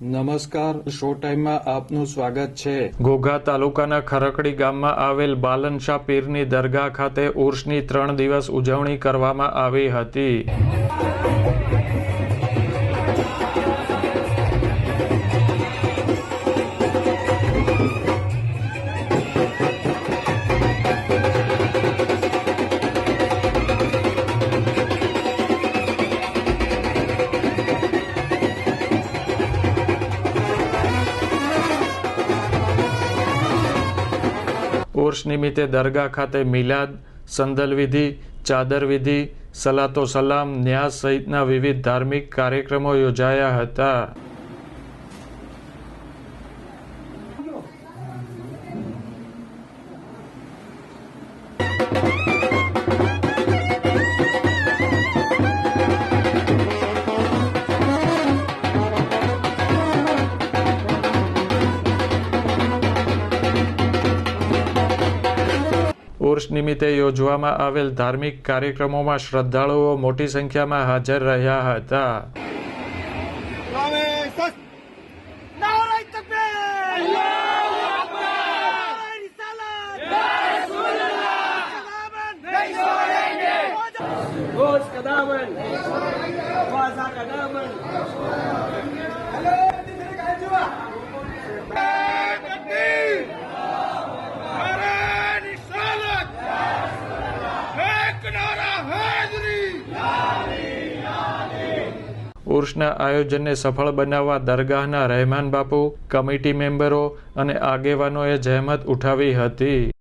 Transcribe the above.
નમસ્કાર, શો ટાઈમમાં આપનું સ્વાગત છે। ઘોઘા તાલુકાના ખરકડી ગામમાં આવેલ બાલનશાહ પીરની દરગાહ ખાતે ઉર્ષની 3 દિવસ ઉજવણી કરવામાં આવી હતી। ઉર્ષ નિમિત્તે દરગાહ ખાતે મિલાદ, સંદલ વિધિ, ચાદર વિધિ, સલાતો સલામ, ન્યાસ સહિતના વિવિધ ધાર્મિક કાર્યક્રમો યોજાયા હતા। ઉર્ષ નિમિત્તે યોજવામાં આવેલ ધાર્મિક કાર્યક્રમોમાં શ્રદ્ધાળુઓ મોટી સંખ્યામાં હાજર રહ્યા હતા। ઉર્ષના આયોજનને સફળ બનાવવા દરગાહના રહેમાન બાપુ, કમિટી મેમ્બરો અને આગેવાનોએ જહેમત ઉઠાવી હતી।